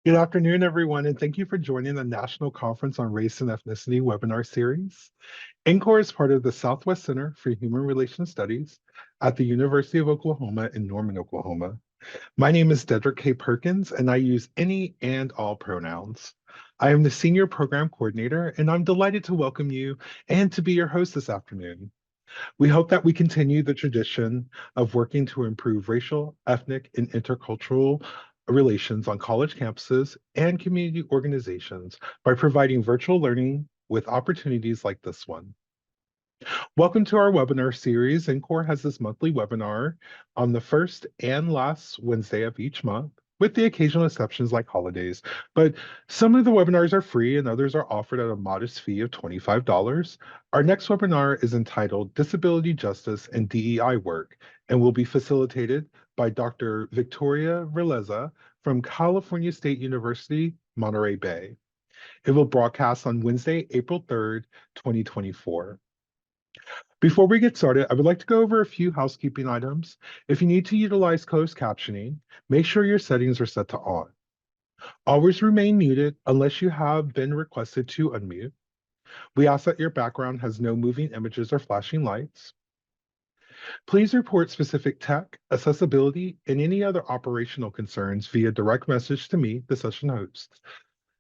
Good afternoon, everyone, and thank you for joining the National Conference on Race and Ethnicity webinar series. NCORE is part of the Southwest Center for Human Relations Studies at the University of Oklahoma in Norman, Oklahoma. My name is Dedrick K. Perkins, and I use any and all pronouns. I am the Senior Program Coordinator, and I'm delighted to welcome you and to be your host this afternoon. We hope that we continue the tradition of working to improve racial, ethnic, and intercultural relations on college campuses and community organizations by providing virtual learning with opportunities like this one. Welcome to our webinar series. NCORE has this monthly webinar on the first and last Wednesday of each month, with the occasional exceptions like holidays. But some of the webinars are free and others are offered at a modest fee of $25. Our next webinar is entitled Disability Justice and DEI Work and will be facilitated by Dr. Victoria Releza from California State University, Monterey Bay. It will broadcast on Wednesday, April 3rd, 2024. Before we get started, I would like to go over a few housekeeping items. If you need to utilize closed captioning, make sure your settings are set to on. Always remain muted unless you have been requested to unmute. We ask that your background has no moving images or flashing lights. Please report specific tech, accessibility, and any other operational concerns via direct message to me, the session host.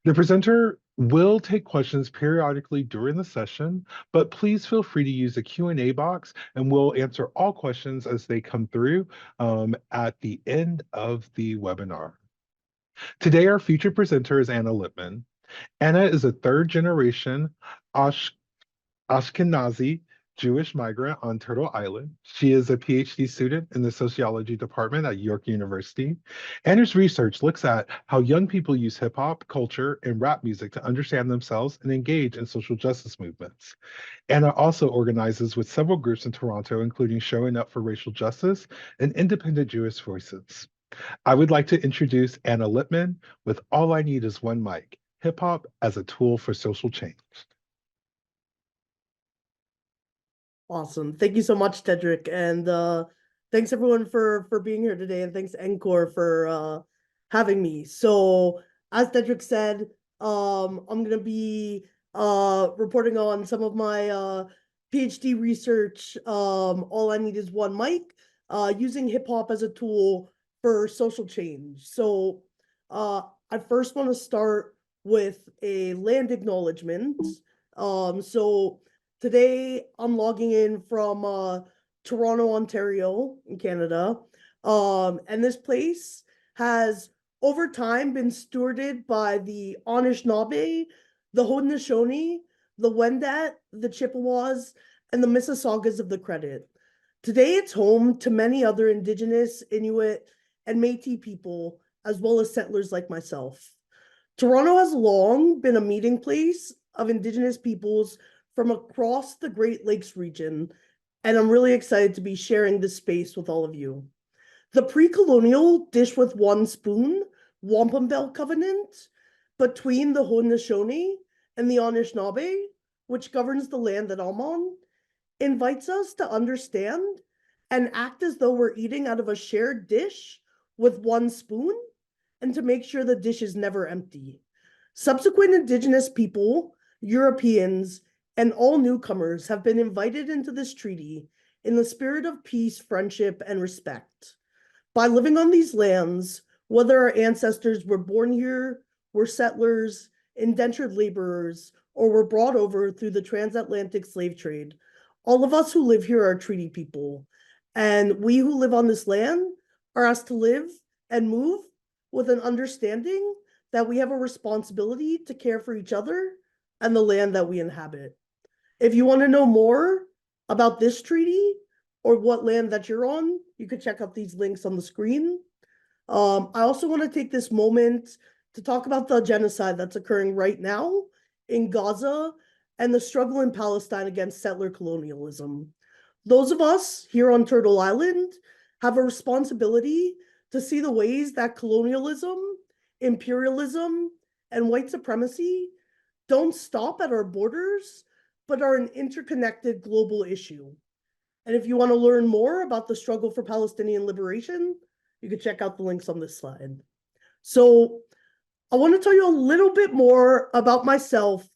The presenter will take questions periodically during the session, but please feel free to use the Q&A box and we'll answer all questions as they come through at the end of the webinar. Today, our featured presenter is Anna Lipman. Anna is a third-generation Ashkenazi Jewish migrant on Turtle Island. She is a PhD student in the sociology department at York University. Anna's research looks at how young people use hip hop, culture, and rap music to understand themselves and engage in social justice movements. Anna also organizes with several groups in Toronto, including Showing Up for Racial Justice and Independent Jewish Voices. I would like to introduce Anna Lipman with All I Need Is One Mic, Hip Hop as a Tool for Social Change. Awesome. Thank you so much, Tedrick. And thanks everyone for being here today. And thanks NCORE for having me. So as Tedrick said, I'm gonna be reporting on some of my PhD research. All I need is one mic, using hip hop as a tool for social change. So I first want to start with a land acknowledgement. So today, I'm logging in from Toronto, Ontario, in Canada. And this place has, over time, been stewarded by the Anishinaabe, the Haudenosaunee, the Wendat, the Chippewas, and the Mississaugas of the Credit. Today, it's home to many other Indigenous, Inuit, and Métis people, as well as settlers like myself. Toronto has long been a meeting place of Indigenous peoples from across the Great Lakes region, and I'm really excited to be sharing this space with all of you. The pre-colonial dish with one spoon, wampum belt covenant, between the Haudenosaunee and the Anishinaabe, which governs the land that I'm on, invites us to understand and act as though we're eating out of a shared dish with one spoon, and to make sure the dish is never empty. Subsequent Indigenous people, Europeans, and all newcomers have been invited into this treaty in the spirit of peace, friendship, and respect. By living on these lands, whether our ancestors were born here, were settlers, indentured laborers, or were brought over through the transatlantic slave trade, all of us who live here are treaty people. And we who live on this land are asked to live and move with an understanding that we have a responsibility to care for each other and the land that we inhabit. If you want to know more about this treaty or what land that you're on, you could check out these links on the screen. I also want to take this moment to talk about the genocide that's occurring right now in Gaza and the struggle in Palestine against settler colonialism. Those of us here on Turtle Island have a responsibility to see the ways that colonialism, imperialism, and white supremacy don't stop at our borders, but are an interconnected global issue. And if you want to learn more about the struggle for Palestinian liberation, you can check out the links on this slide. So I want to tell you a little bit more about myself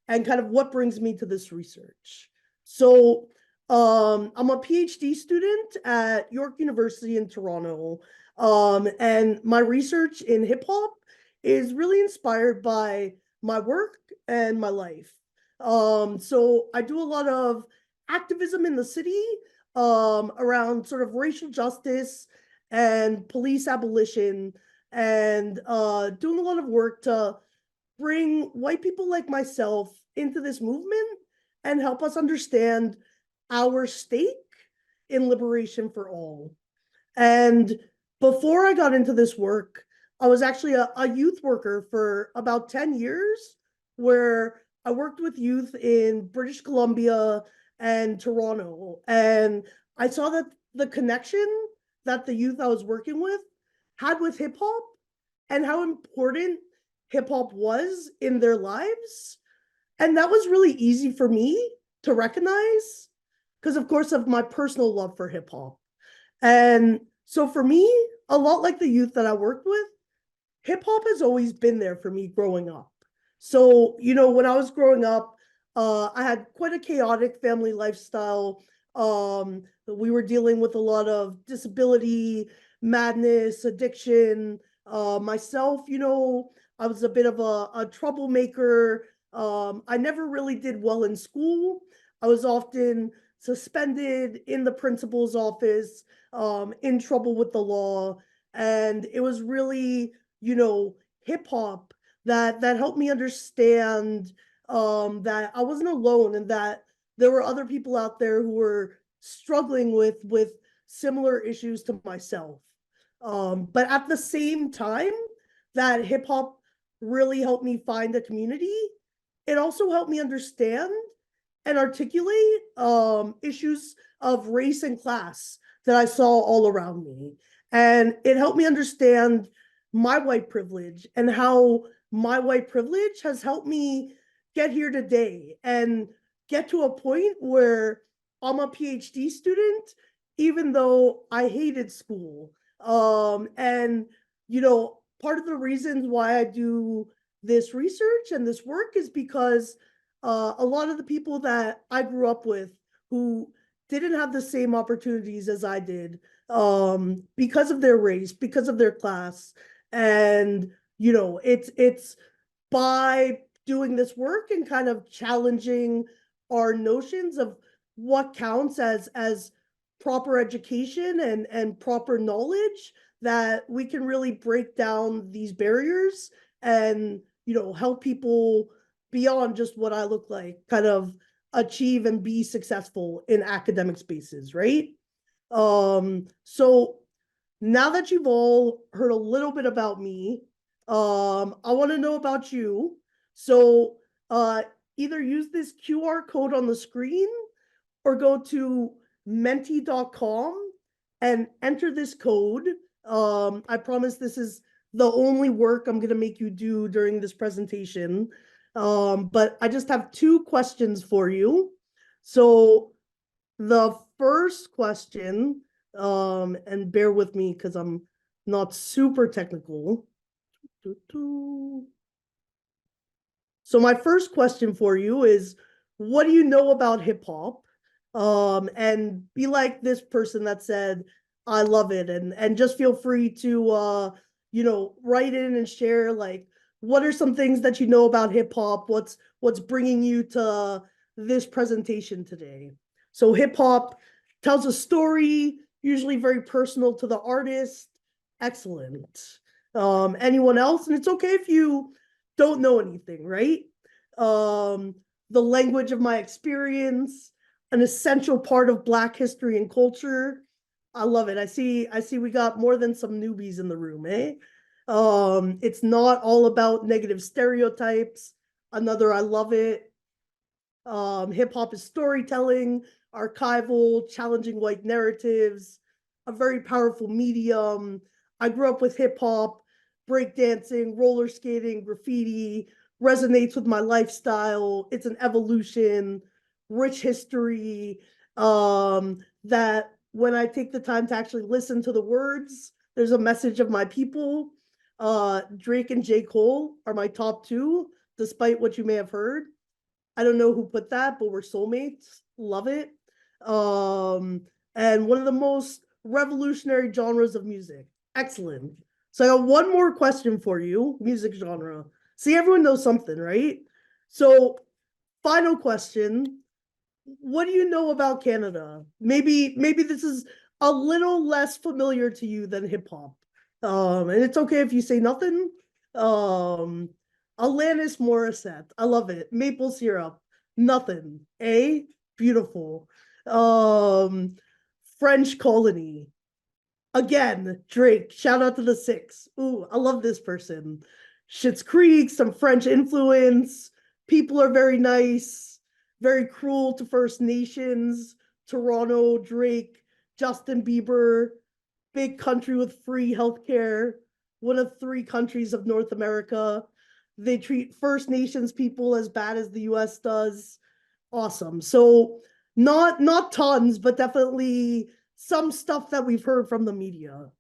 and kind of what brings me to this research. So, I'm a PhD student at York University in Toronto, and my research in hip hop is really inspired by my work and my life. So I do a lot of activism in the city, around sort of racial justice and police abolition, and doing a lot of work to bring white people like myself into this movement and help us understand our stake in liberation for all. And before I got into this work, I was actually a youth worker for about 10 years, where I worked with youth in British Columbia and Toronto. And I saw that the connection that the youth I was working with had with hip hop and how important hip hop was in their lives. And that was really easy for me to recognize because, of course, of my personal love for hip hop. And so for me, a lot like the youth that I worked with, hip hop has always been there for me growing up. So, when I was growing up, I had quite a chaotic family lifestyle. We were dealing with a lot of disability, madness, addiction. Myself, I was a bit of a troublemaker. I never really did well in school. I was often suspended in the principal's office, in trouble with the law. And it was really, hip hop that helped me understand, that I wasn't alone and that there were other people out there who were struggling with similar issues to myself. But at the same time that hip hop really helped me find a community, it also helped me understand and articulate issues of race and class that I saw all around me. And it helped me understand my white privilege and how my white privilege has helped me get here today and get to a point where I'm a PhD student, even though I hated school. And, part of the reasons why I do this research and this work is because a lot of the people that I grew up with who didn't have the same opportunities as I did, because of their race, because of their class. And, it's by doing this work and kind of challenging our notions of what counts as proper education and proper knowledge that we can really break down these barriers and, help people beyond just what I look like, kind of achieve and be successful in academic spaces, right? So now that you've all heard a little bit about me, I want to know about you. So either use this QR code on the screen or go to menti.com and enter this code. I promise this is the only work I'm going to make you do during this presentation. But I just have two questions for you. So the first question, and bear with me because I'm not super technical. So my first question for you is, what do you know about hip hop? And be like this person that said, I love it. And just feel free to, write in and share, like, what are some things that you know about hip hop? What's bringing you to this presentation today? So hip hop tells a story, usually very personal to the artist. Excellent. Anyone else? And it's okay if you don't know anything, right? The language of my experience, an essential part of Black history and culture. I love it. I see we got more than some newbies in the room, eh? It's not all about negative stereotypes. Another, I love it. Hip hop is storytelling, archival, challenging white narratives, a very powerful medium. I grew up with hip hop, breakdancing, roller skating, graffiti, resonates with my lifestyle. It's an evolution, rich history, that when I take the time to actually listen to the words, there's a message of my people. Drake and J. Cole are my top two, despite what you may have heard. I don't know who put that, but we're soulmates. Love it. And one of the most revolutionary genres of music. Excellent. So I got one more question for you, music genre. See, everyone knows something, right? So, final question. What do you know about Canada? Maybe this is a little less familiar to you than hip hop. And it's okay if you say nothing. Um, Alanis Morissette. I love it. Maple syrup. Nothing. A beautiful. Um, French colony. Again, Drake. Shout out to the Six. Ooh, I love this person. Schitt's Creek, some French influence. People are very nice, very cruel to First Nations. Toronto, Drake, Justin Bieber, big country with free healthcare, one of three countries of North America. They treat First Nations people as bad as the US does. Awesome. So not tons, but definitely some stuff that we've heard from the media.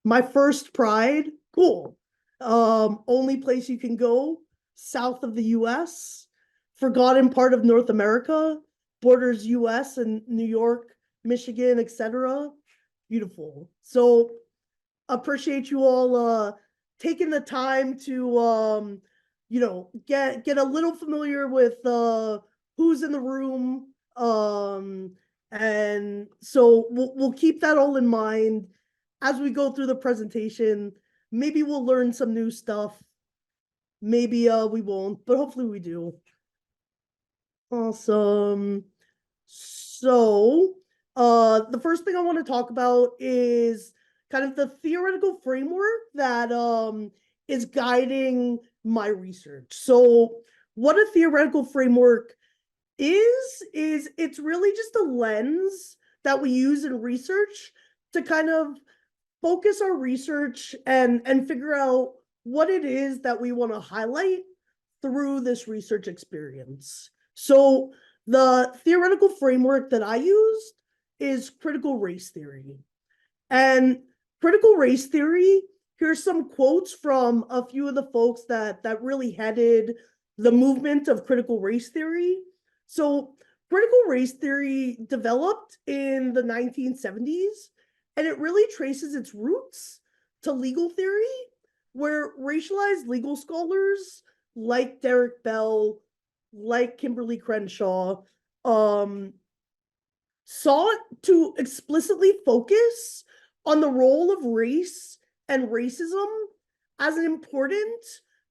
My first pride, cool. Only place you can go south of the US, forgotten part of North America, borders US and New York, Michigan, etc. Beautiful. So appreciate you all taking the time to get a little familiar with who's in the room. And so we'll keep that all in mind as we go through the presentation. Maybe we'll learn some new stuff. Maybe we won't, but hopefully we do. Awesome. So the first thing I want to talk about is kind of the theoretical framework that is guiding my research. So what a theoretical framework is it's really just a lens that we use in research to kind of focus our research and figure out what it is that we want to highlight through this research experience. So the theoretical framework that I used is critical race theory. And critical race theory, here's some quotes from a few of the folks that really headed the movement of critical race theory. So critical race theory developed in the 1970s, and it really traces its roots to legal theory, where racialized legal scholars like Derek Bell, like Kimberly Crenshaw, sought to explicitly focus on the role of race and racism as an important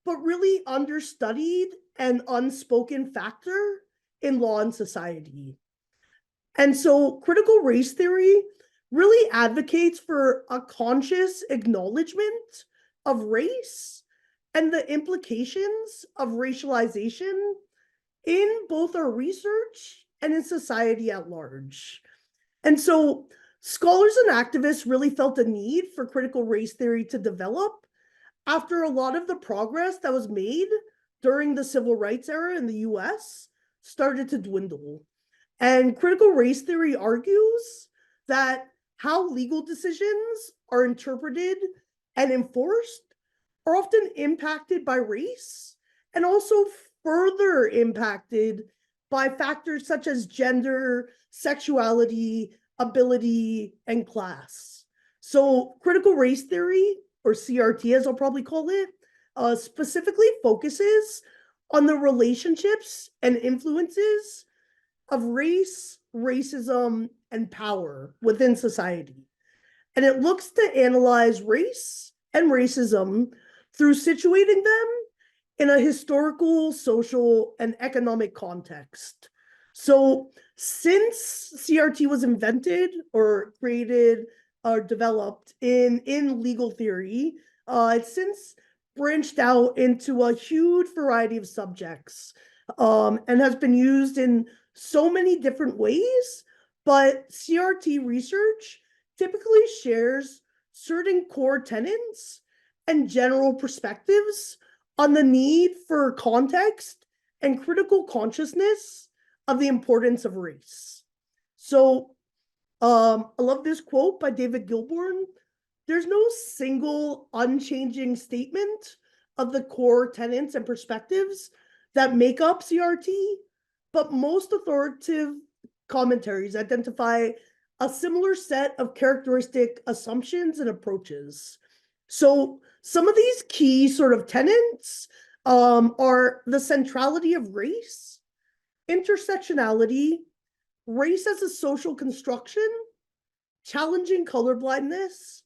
but really understudied and unspoken factor in law and society. And so critical race theory really advocates for a conscious acknowledgement of race and the implications of racialization in both our research and in society at large. And so scholars and activists really felt a need for critical race theory to develop after a lot of the progress that was made during the civil rights era in the US started to dwindle. And critical race theory argues that how legal decisions are interpreted and enforced are often impacted by race and also further impacted by factors such as gender, sexuality, ability, and class. So critical race theory, or CRT as I'll probably call it, specifically focuses on the relationships and influences of race, racism, and power within society. And it looks to analyze race and racism through situating them in a historical, social, and economic context. So since CRT was invented or created or developed in legal theory, it's since branched out into a huge variety of subjects and has been used in so many different ways. But CRT research typically shares certain core tenets and general perspectives on the need for context and critical consciousness of the importance of race. So I love this quote by David Gilbourn. there's no single unchanging statement of the core tenets and perspectives that make up CRT, but most authoritative commentaries identify a similar set of characteristic assumptions and approaches. So some of these key sort of tenets are the centrality of race, intersectionality, race as a social construction, challenging colorblindness,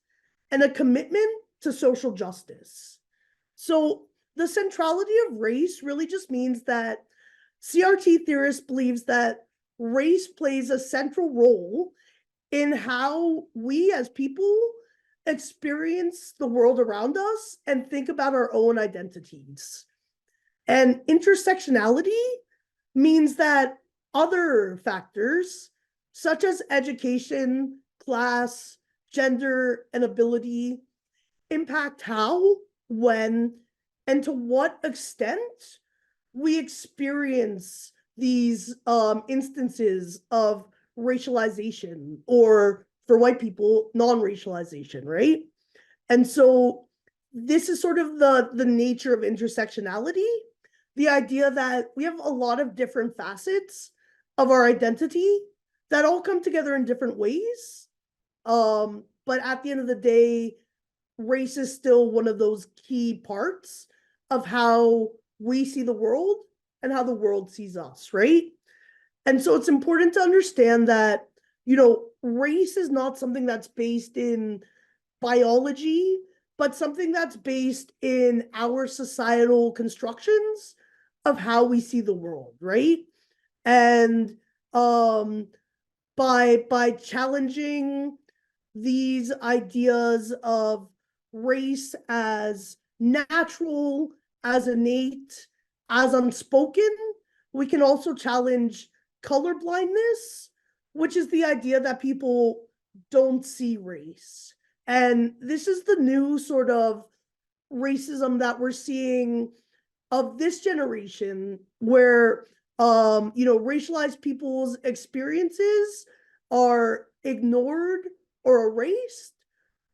and a commitment to social justice. So the centrality of race really just means that CRT theorist believes that race plays a central role in how we as people experience the world around us and think about our own identities. And intersectionality means that other factors, such as education, class, gender, and ability, impact how, when, and to what extent we experience these instances of racialization, or for white people, non-racialization, right? And so this is sort of the nature of intersectionality, the idea that we have a lot of different facets of our identity that all come together in different ways. But at the end of the day, race is still one of those key parts of how we see the world and how the world sees us, right? And so it's important to understand that, race is not something that's based in biology, but something that's based in our societal constructions of how we see the world, right? And by challenging these ideas of race as natural, as innate, as unspoken, we can also challenge color blindness, which is the idea that people don't see race. And this is the new sort of racism that we're seeing of this generation, where racialized people's experiences are ignored or erased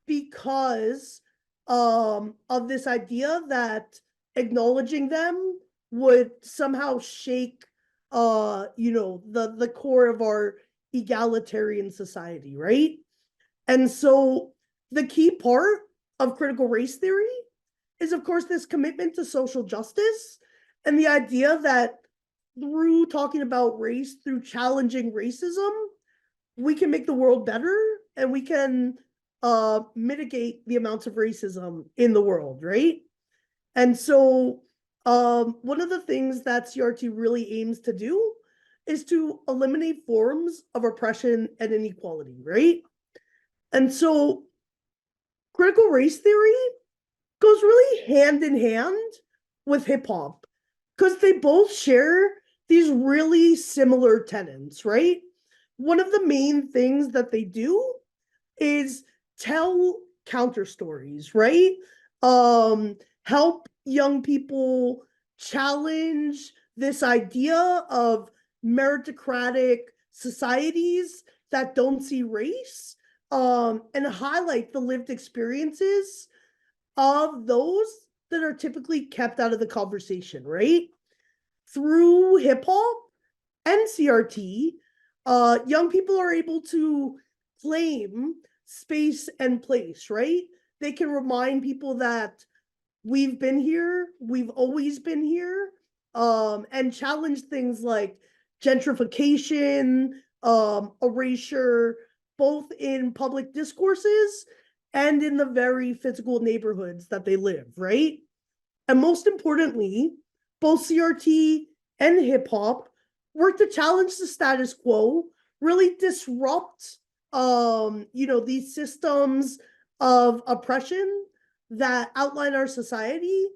because of this idea that acknowledging them would somehow shake the core of our egalitarian society, right? And so the key part of critical race theory is, of course, this commitment to social justice and the idea that through talking about race, through challenging racism, we can make the world better, and we can mitigate the amounts of racism in the world, right? And so one of the things that CRT really aims to do is to eliminate forms of oppression and inequality, right? And so critical race theory goes really hand in hand with hip hop, because they both share these really similar tenets, right? One of the main things that they do is tell counter stories, right? Help young people challenge this idea of meritocratic societies that don't see race, and highlight the lived experiences of those that are typically kept out of the conversation, right? Through hip hop and CRT, young people are able to claim space and place, right? They can remind people that we've been here, we've always been here, and challenge things like gentrification, erasure, both in public discourses and in the very physical neighborhoods that they live, right? And most importantly, both CRT and hip hop work to challenge the status quo, really disrupt these systems of oppression that outline our society,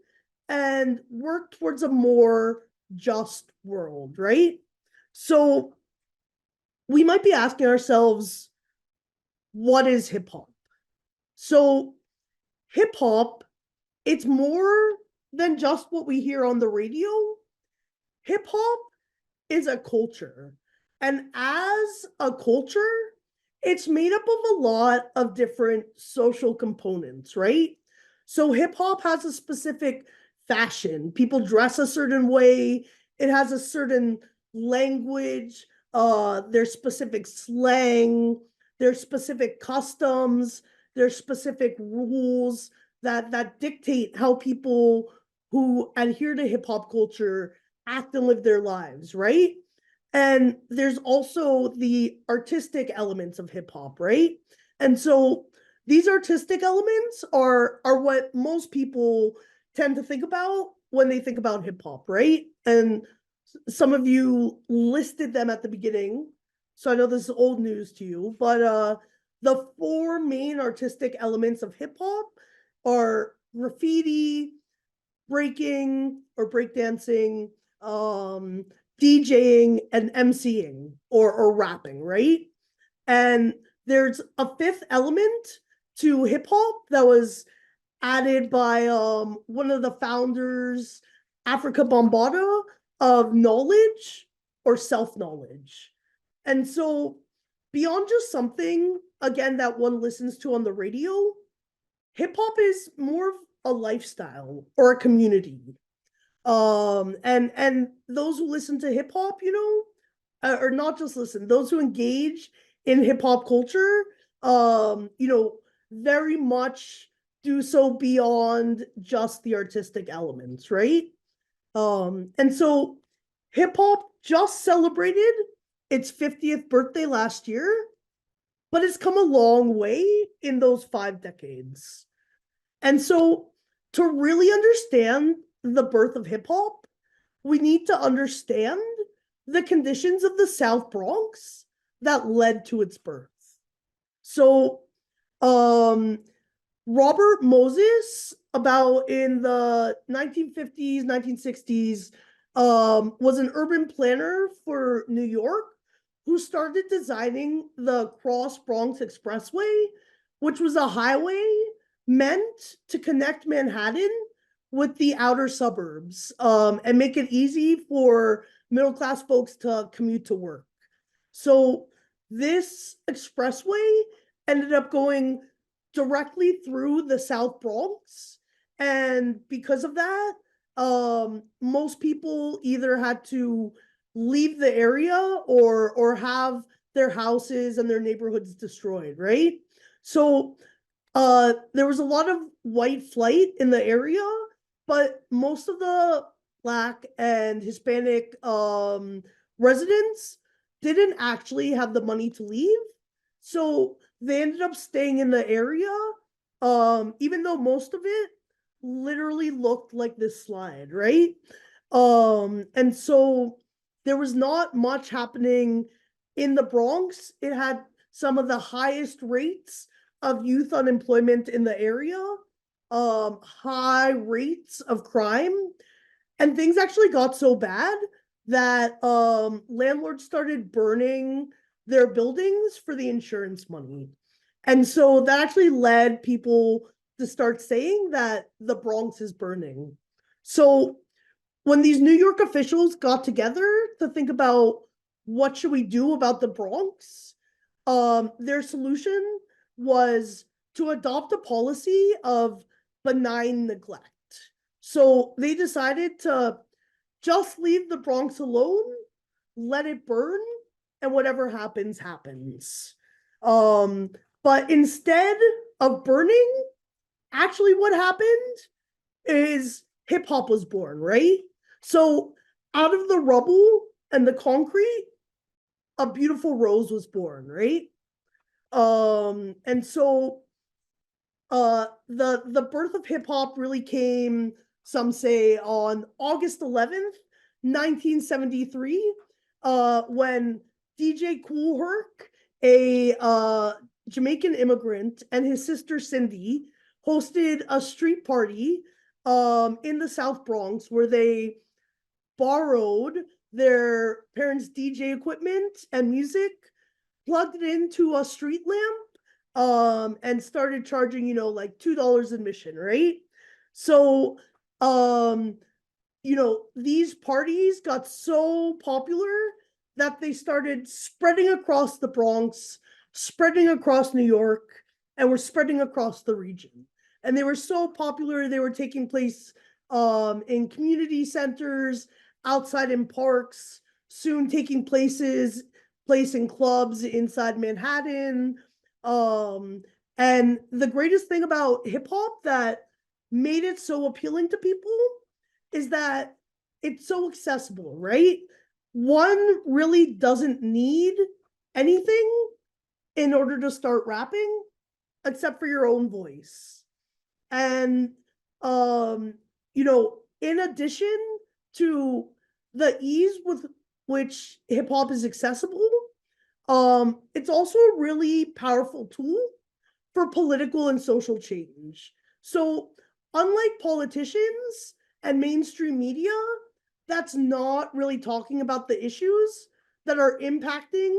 and work towards a more just world, right? So we might be asking ourselves, what is hip hop? So hip hop, it's more than just what we hear on the radio. Hip hop is a culture. And as a culture, it's made up of a lot of different social components, right? So hip hop has a specific fashion. People dress a certain way. It has a certain language. There's specific slang. There's specific customs. There's specific rules that dictate how people who adhere to hip hop culture act and live their lives, right? And there's also the artistic elements of hip hop, right? And so these artistic elements are what most people tend to think about when they think about hip hop, right? And some of you listed them at the beginning. So I know this is old news to you, but the four main artistic elements of hip hop are graffiti, breaking or breakdancing, DJing, and MCing or rapping, right? And there's a fifth element to hip hop that was added by one of the founders, Africa Bambaataa, of knowledge or self-knowledge. And so beyond just something, again, that one listens to on the radio, hip hop is more of a lifestyle or a community. And those who listen to hip hop, or not just listen, those who engage in hip hop culture, very much do so beyond just the artistic elements, right? And so hip hop just celebrated its 50th birthday last year, but it's come a long way in those 5 decades. And so to really understand the birth of hip hop, we need to understand the conditions of the South Bronx that led to its birth. So, Robert Moses, about in the 1950s, 1960s, was an urban planner for New York who started designing the Cross Bronx Expressway, which was a highway meant to connect Manhattan with the outer suburbs, and make it easy for middle class folks to commute to work. So this expressway ended up going directly through the South Bronx. And because of that, most people either had to leave the area or have their houses and their neighborhoods destroyed, right? So there was a lot of white flight in the area, but most of the Black and Hispanic residents didn't actually have the money to leave. So they ended up staying in the area, even though most of it literally looked like this slide, right? And so there was not much happening in the Bronx. It had some of the highest rates of youth unemployment in the area, high rates of crime, and things actually got so bad that landlords started burning their buildings for the insurance money. And so that actually led people to start saying that the Bronx is burning. So when these New York officials got together to think about what should we do about the Bronx, their solution was to adopt a policy of benign neglect. So they decided to just leave the Bronx alone, let it burn, and whatever happens, happens. But instead of burning, actually what happened is hip hop was born, right? So out of the rubble and the concrete, a beautiful rose was born, right? And so the birth of hip hop really came, some say, on August 11th, 1973, when DJ Kool Herc, a Jamaican immigrant, and his sister Cindy hosted a street party in the South Bronx where they borrowed their parents' DJ equipment and music, plugged it into a street lamp, and started charging, like $2 admission, right? So, these parties got so popular that they started spreading across the Bronx spreading across New York and were spreading across the region. And they were so popular, they were taking place in community centers, outside in parks, soon taking place in clubs inside Manhattan. And the greatest thing about hip hop that made it so appealing to people is that it's so accessible, right? One really doesn't need anything in order to start rapping except for your own voice. And in addition to the ease with which hip hop is accessible, it's also a really powerful tool for political and social change. So, unlike politicians and mainstream media, that's not really talking about the issues that are impacting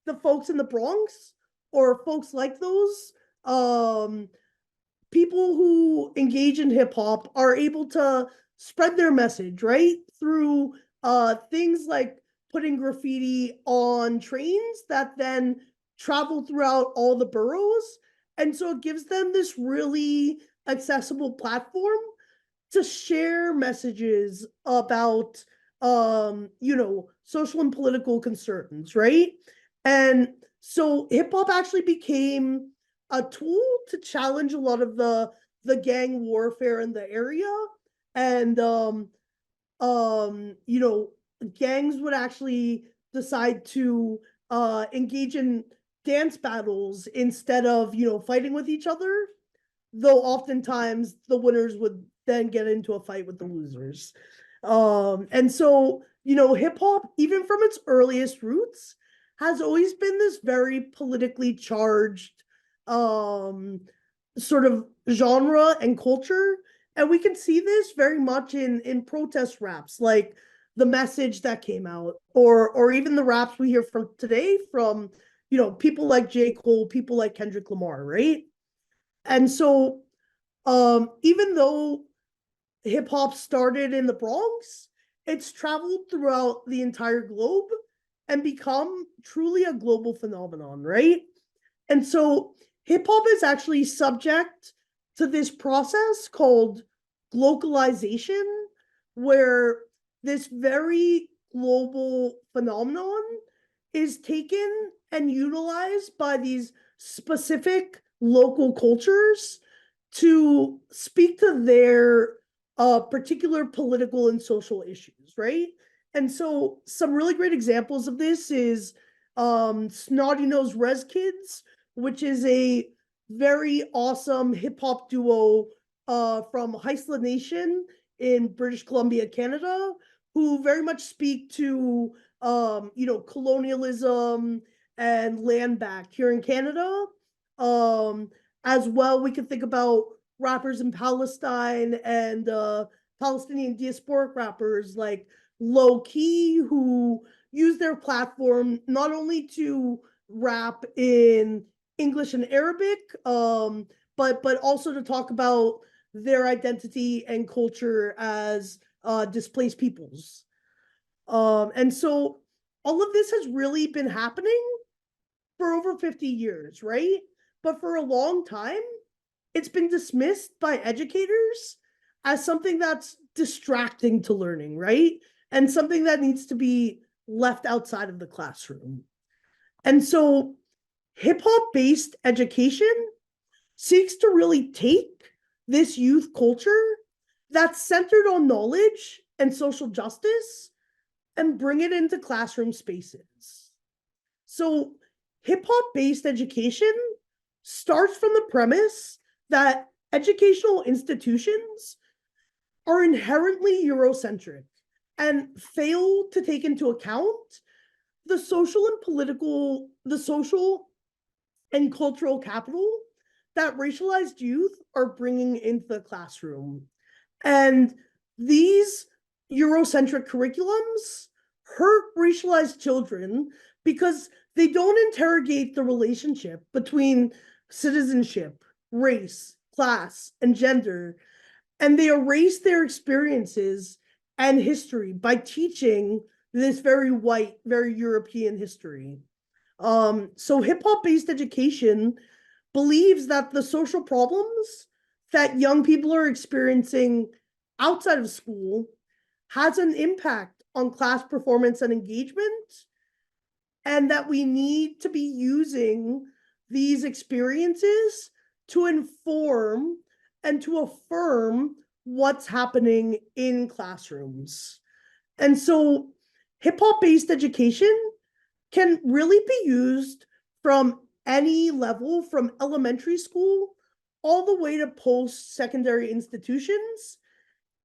the folks in the Bronx or folks like those. People who engage in hip hop are able to spread their message, right? Through things like putting graffiti on trains that then travel throughout all the boroughs. And so it gives them this really accessible platform to share messages about social and political concerns, right? And so hip hop actually became a tool to challenge a lot of the gang warfare in the area. And gangs would actually decide to engage in dance battles instead of fighting with each other, though oftentimes the winners would then get into a fight with the losers. And so hip hop, even from its earliest roots, has always been this very politically charged sort of genre and culture. And we can see this very much in protest raps, like the message that came out, or even the raps we hear from today from people like J. Cole, people like Kendrick Lamar, right? And so even though hip hop started in the Bronx, it's traveled throughout the entire globe and become truly a global phenomenon, right? And so hip hop is actually subject to this process called globalization, where this very global phenomenon is taken and utilized by these specific local cultures to speak to their particular political and social issues, right? And so some really great examples of this is Snotty Nose Rez Kids, which is a very awesome hip hop duo from Heisla Nation in British Columbia, Canada, who very much speak to colonialism and land back here in Canada. As well, we could think about rappers in Palestine and Palestinian diasporic rappers like Low Key, who use their platform not only to rap in English and Arabic, but also to talk about their identity and culture as displaced peoples. And so all of this has really been happening for over 50 years, right? But for a long time, it's been dismissed by educators as something that's distracting to learning, right? And something that needs to be left outside of the classroom. And so hip hop based education seeks to really take this youth culture that's centered on knowledge and social justice and bring it into classroom spaces. So hip hop based education starts from the premise that educational institutions are inherently Eurocentric and fail to take into account the social and cultural capital that racialized youth are bringing into the classroom. And these Eurocentric curriculums hurt racialized children because they don't interrogate the relationship between citizenship, race, class, and gender, and they erase their experiences and history by teaching this very white, very European history. So hip-hop based education believes that the social problems that young people are experiencing outside of school has an impact on class performance and engagement, and that we need to be using these experiences to inform and to affirm what's happening in classrooms. And so hip hop based education can really be used from any level, from elementary school all the way to post secondary institutions.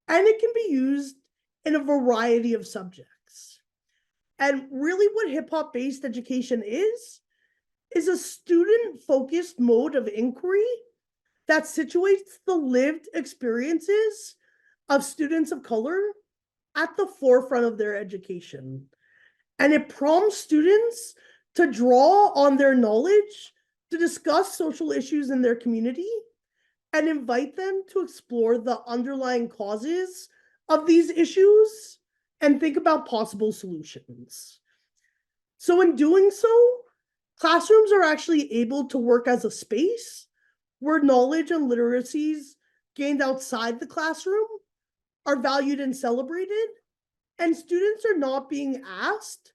And it can be used in a variety of subjects. And really, what hip hop based education is a student focused mode of inquiry that situates the lived experiences of students of color at the forefront of their education. And it prompts students to draw on their knowledge to discuss social issues in their community and invite them to explore the underlying causes of these issues and think about possible solutions. So, in doing so, classrooms are actually able to work as a space where knowledge and literacies gained outside the classroom are valued and celebrated, and students are not being asked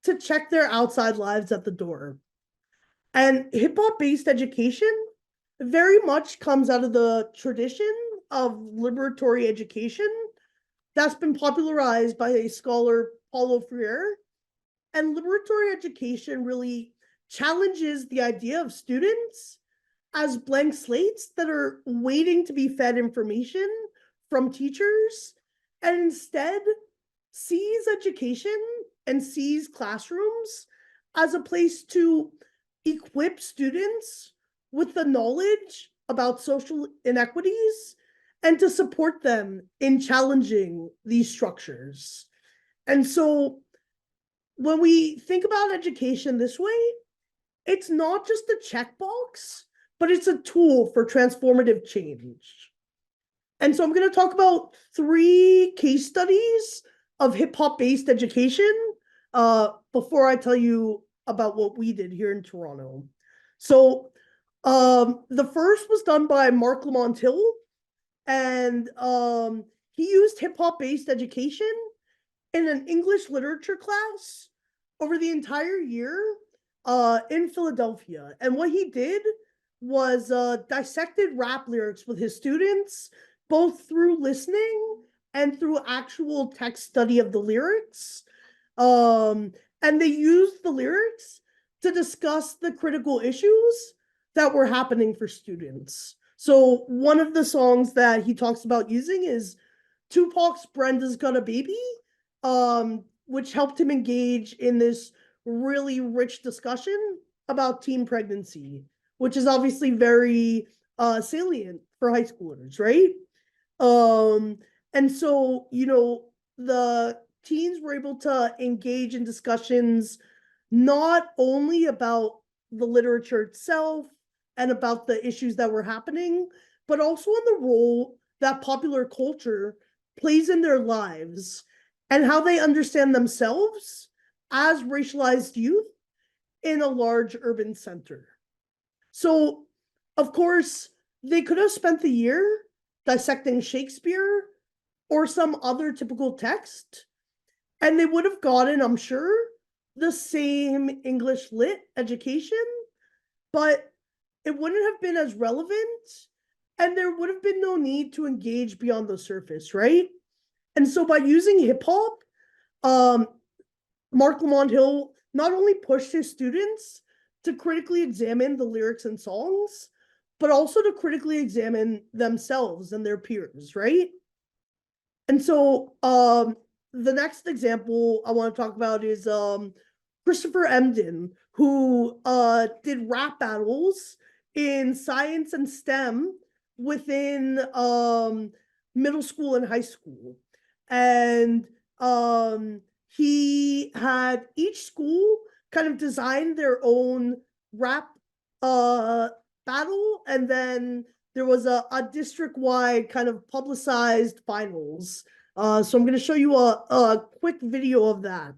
to check their outside lives at the door. And hip hop based education very much comes out of the tradition of liberatory education that's been popularized by a scholar, Paulo Freire. And liberatory education really challenges the idea of students as blank slates that are waiting to be fed information from teachers, and instead sees education and sees classrooms as a place to equip students with the knowledge about social inequities and to support them in challenging these structures. And so when we think about education this way, it's not just a checkbox, but it's a tool for transformative change. And so I'm going to talk about 3 case studies of hip hop based education before I tell you about what we did here in Toronto. So the first was done by Mark Lamont Hill, and he used hip hop based education in an English literature class over the entire year in Philadelphia. And what he did was dissected rap lyrics with his students, both through listening and through actual text study of the lyrics. And they used the lyrics to discuss the critical issues that were happening for students. So one of the songs that he talks about using is Tupac's Brenda's Got a Baby, which helped him engage in this really rich discussion about teen pregnancy, which is obviously very salient for high schoolers, right? And so, the teens were able to engage in discussions not only about the literature itself and about the issues that were happening, but also on the role that popular culture plays in their lives and how they understand themselves as racialized youth in a large urban center. So, of course, they could have spent the year dissecting Shakespeare or some other typical text, and they would have gotten, I'm sure, the same English lit education, but it wouldn't have been as relevant, and there would have been no need to engage beyond the surface, right? And so by using hip hop, Mark Lamont Hill not only pushed his students to critically examine the lyrics and songs, but also to critically examine themselves and their peers, right? And so the next example I want to talk about is Christopher Emdin, who did rap battles in science and STEM within middle school and high school. And he had each school kind of design their own rap battle, and then there was a district-wide kind of publicized finals. So I'm going to show you a quick video of that.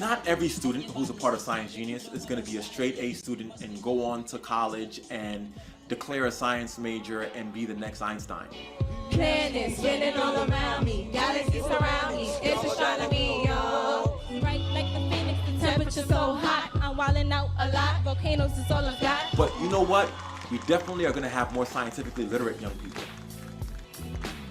Not every student who's a part of Science Genius is going to be a straight A student and go on to college and declare a science major and be the next Einstein. Planets spinning all around me, galaxies surround me, it's astronomy, yo. Right like the phoenix, the temperature so hot, I'm wilding out a lot, volcanoes is all I've got. But you know what? We definitely are going to have more scientifically literate young people.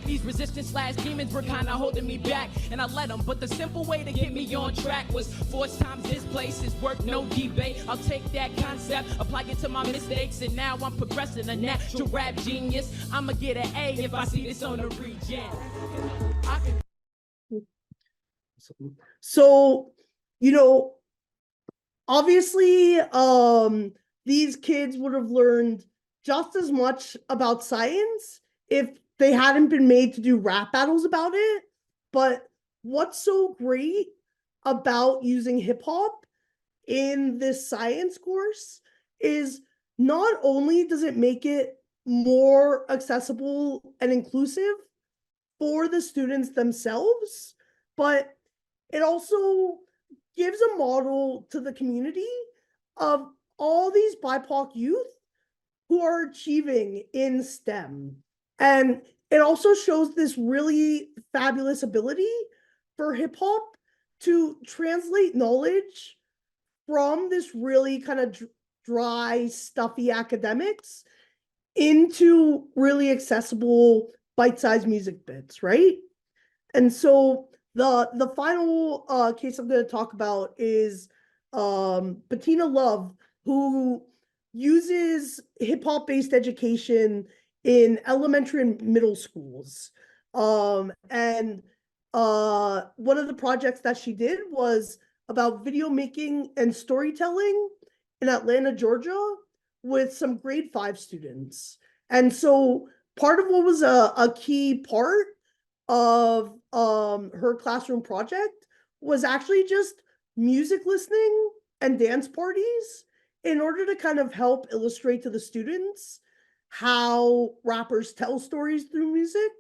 These resistance/demons were kinda holding me back, and I let them, but the simple way to get me on track was force times this place is work, no debate. I'll take that concept, apply it to my mistakes, and now I'm progressing, a natural rap genius. I'ma get an A if I see this on the regen. So, you know, obviously, these kids would have learned just as much about science if they hadn't been made to do rap battles about it. But what's so great about using hip hop in this science course is not only does it make it more accessible and inclusive for the students themselves, but it also gives a model to the community of all these BIPOC youth who are achieving in STEM. And it also shows this really fabulous ability for hip hop to translate knowledge from this really kind of dry, stuffy academics into really accessible bite-sized music bits, right? And so the final case I'm going to talk about is Bettina Love, who uses hip-hop based education in elementary and middle schools. And one of the projects that she did was about video making and storytelling in Atlanta, Georgia, with some grade 5 students. And so part of what was a key part of her classroom project was actually just music listening and dance parties in order to kind of help illustrate to the students how rappers tell stories through music.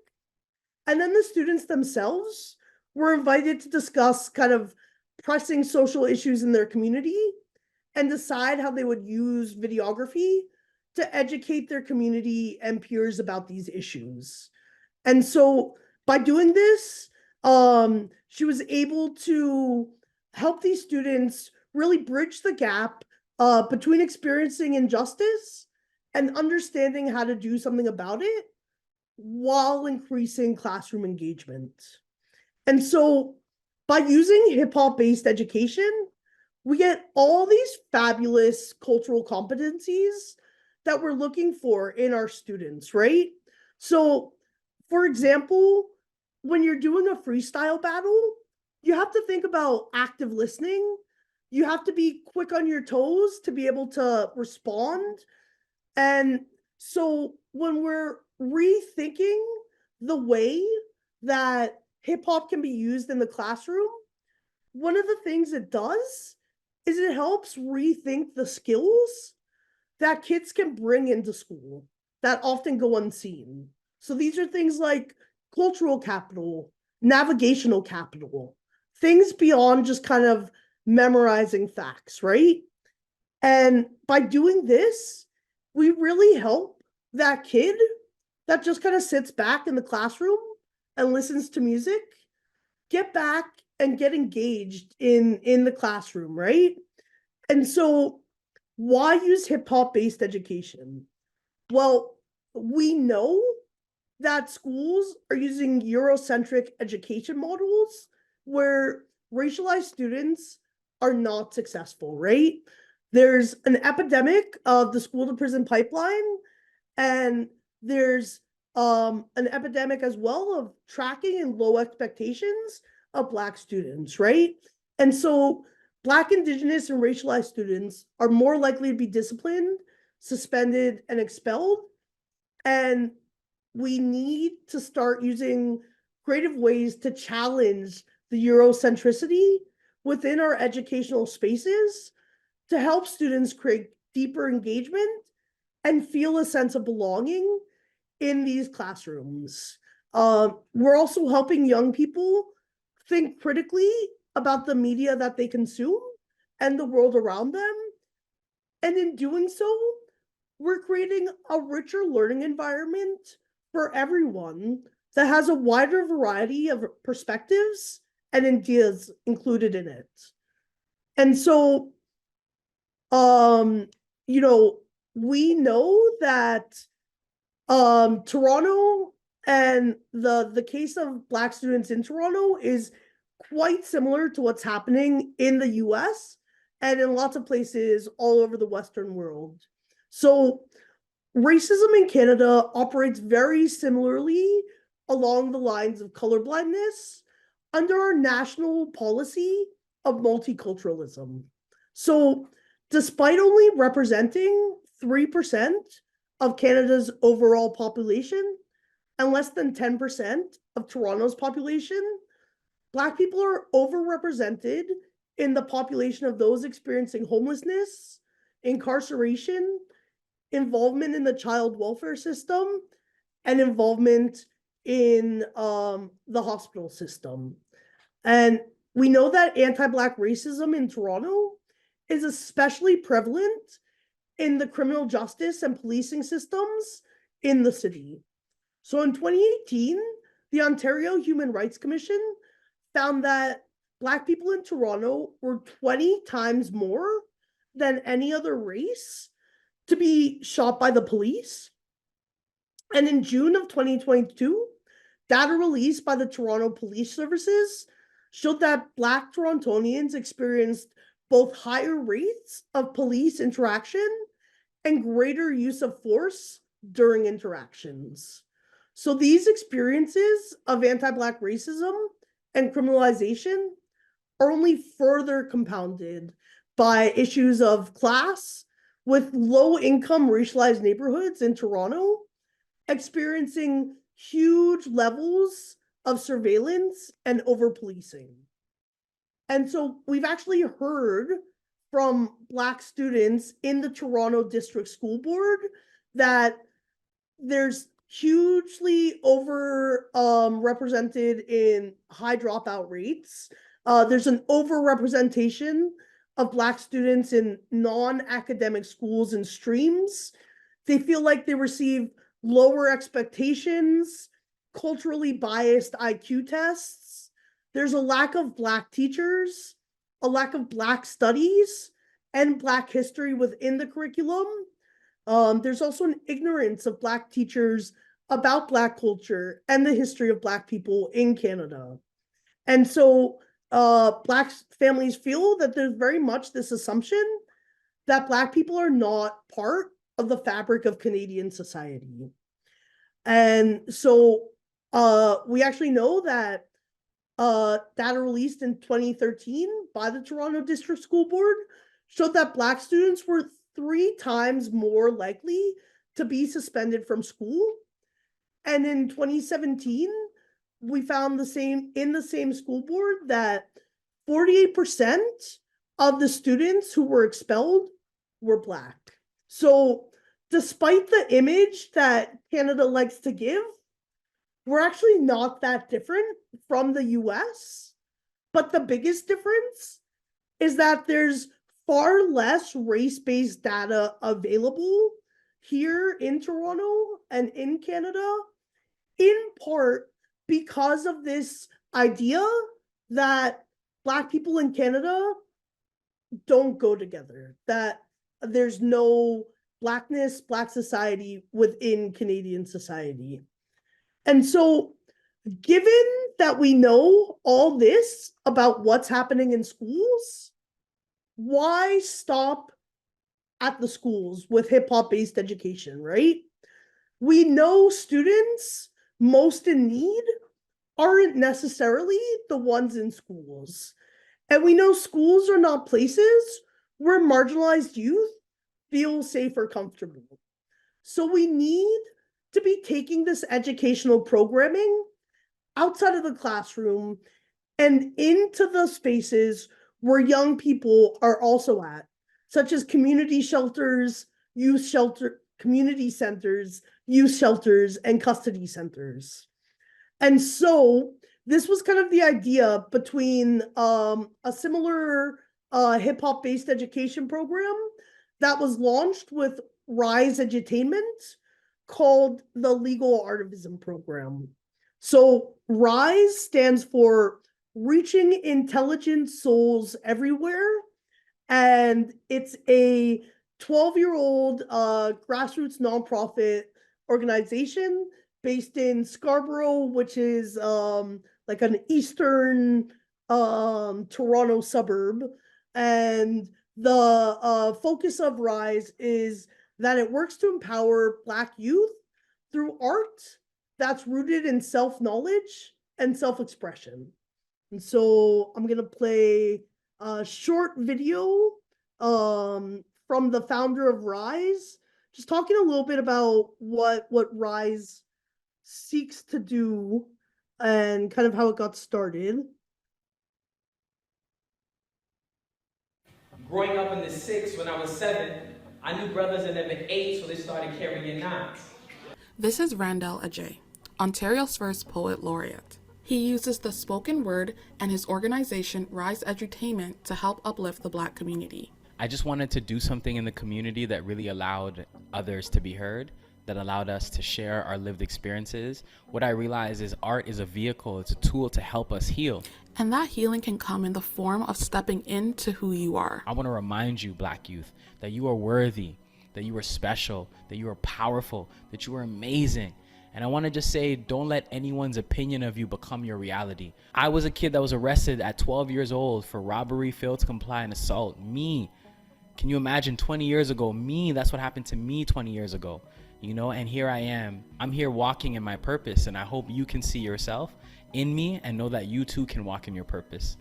And then the students themselves were invited to discuss kind of pressing social issues in their community and decide how they would use videography to educate their community and peers about these issues. And so by doing this, she was able to help these students really bridge the gap between experiencing injustice and understanding how to do something about it while increasing classroom engagement. And so by using hip-hop based education, we get all these fabulous cultural competencies that we're looking for in our students, right? So, for example, when you're doing a freestyle battle, you have to think about active listening. You have to be quick on your toes to be able to respond. And so when we're rethinking the way that hip hop can be used in the classroom, one of the things it does is it helps rethink the skills that kids can bring into school that often go unseen. So these are things like cultural capital, navigational capital, things beyond just kind of memorizing facts, right? And by doing this, we really help that kid that just kind of sits back in the classroom and listens to music get back and get engaged in the classroom, right? And so why use hip-hop based education? Well, we know that schools are using Eurocentric education models where racialized students are not successful, right? There's an epidemic of the school to prison pipeline, and there's an epidemic as well of tracking and low expectations of Black students, right? And so Black, Indigenous, and racialized students are more likely to be disciplined, suspended, and expelled. And we need to start using creative ways to challenge the Eurocentricity within our educational spaces to help students create deeper engagement and feel a sense of belonging in these classrooms. We're also helping young people think critically about the media that they consume and the world around them. And in doing so, we're creating a richer learning environment for everyone that has a wider variety of perspectives and ideas included in it. And so, you know, we know that Toronto and the case of Black students in Toronto is quite similar to what's happening in the US and in lots of places all over the Western world. So racism in Canada operates very similarly along the lines of colorblindness under our national policy of multiculturalism. So despite only representing 3% of Canada's overall population and less than 10% of Toronto's population, Black people are overrepresented in the population of those experiencing homelessness, incarceration, involvement in the child welfare system, and involvement in the hospital system. And we know that anti-Black racism in Toronto is especially prevalent in the criminal justice and policing systems in the city. So in 2018, the Ontario Human Rights Commission found that Black people in Toronto were 20 times more than any other race to be shot by the police. And in June of 2022, data released by the Toronto Police Services showed that Black Torontonians experienced both higher rates of police interaction and greater use of force during interactions. So these experiences of anti-Black racism and criminalization are only further compounded by issues of class, with low-income racialized neighborhoods in Toronto experiencing huge levels of surveillance and over-policing. And so we've actually heard from Black students in the Toronto District School Board that there's hugely represented in high dropout rates. There's an overrepresentation of Black students in non-academic schools and streams. They feel like they receive lower expectations, culturally biased IQ tests. There's a lack of Black teachers, a lack of Black studies, and Black history within the curriculum. There's also an ignorance of Black teachers about Black culture and the history of Black people in Canada. And so Black families feel that there's very much this assumption that Black people are not part of the fabric of Canadian society. And so we actually know that data released in 2013 by the Toronto District School Board showed that Black students were 3 times more likely to be suspended from school. And in 2017, we found in the same school board that 48% of the students who were expelled were Black. So despite the image that Canada likes to give, we're actually not that different from the US. But the biggest difference is that there's far less race-based data available here in Toronto and in Canada, in part because of this idea that Black people in Canada don't go together, that there's no Blackness, Black society within Canadian society. And so, given that we know all this about what's happening in schools, why stop at the schools with hip-hop based education, right? We know students most in need aren't necessarily the ones in schools. And we know schools are not places where marginalized youth feel safe or comfortable. So we need to be taking this educational programming outside of the classroom and into the spaces where young people are also at, such as community shelters, youth shelter, community centers, youth shelters, and custody centers. And so this was kind of the idea between a similar hip hop based education program that was launched with Rise Edutainment called the Legal Artivism Program. So Rise stands for Reaching Intelligent Souls Everywhere, and it's a 12-year-old grassroots nonprofit organization based in Scarborough, which is like an eastern Toronto suburb. And the focus of Rise is that it works to empower Black youth through art that's rooted in self-knowledge and self-expression. And so I'm gonna play a short video from the founder of Rise, just talking a little bit about what Rise seeks to do and kind of how it got started. Growing up in the 6, when I was 7, I knew brothers in them at 8, so they started carrying 9s. This is Randall Ajay, Ontario's first poet laureate. He uses the spoken word and his organization Rise Edutainment to help uplift the Black community. I just wanted to do something in the community that really allowed others to be heard, that allowed us to share our lived experiences. What I realized is art is a vehicle, it's a tool to help us heal. And that healing can come in the form of stepping into who you are. I want to remind you, Black youth, that you are worthy, that you are special, that you are powerful, that you are amazing. And I want to just say, don't let anyone's opinion of you become your reality. I was a kid that was arrested at 12 years old for robbery, failed to comply, and assault. Me. Can you imagine 20 years ago? Me, that's what happened to me 20 years ago. You know, and here I am. I'm here walking in my purpose, and I hope you can see yourself in me and know that you too can walk in your purpose.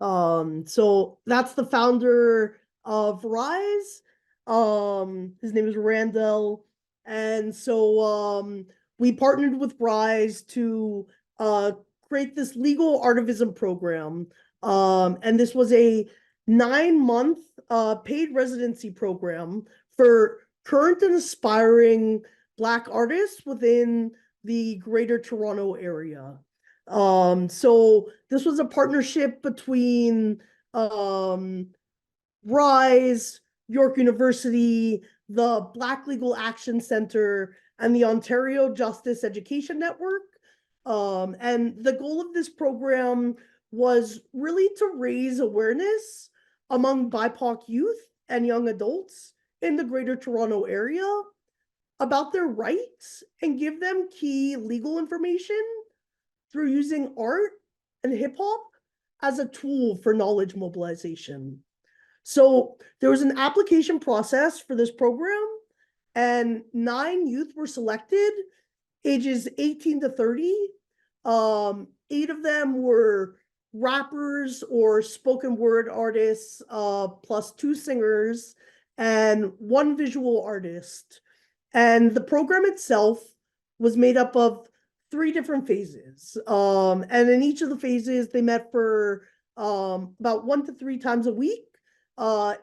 So that's the founder of Rise. His name is Randall. And so we partnered with Rise to create this legal artivism program. And this was a 9-month paid residency program for current and aspiring Black artists within the Greater Toronto area. So this was a partnership between Rise, York University, the Black Legal Action Center, and the Ontario Justice Education Network. And the goal of this program was really to raise awareness among BIPOC youth and young adults in the Greater Toronto area about their rights and give them key legal information through using art and hip hop as a tool for knowledge mobilization. So there was an application process for this program, and 9 youth were selected, ages 18 to 30. 8 of them were rappers or spoken word artists, plus 2 singers and 1 visual artist. And the program itself was made up of 3 different phases. And in each of the phases, they met for about 1 to 3 times a week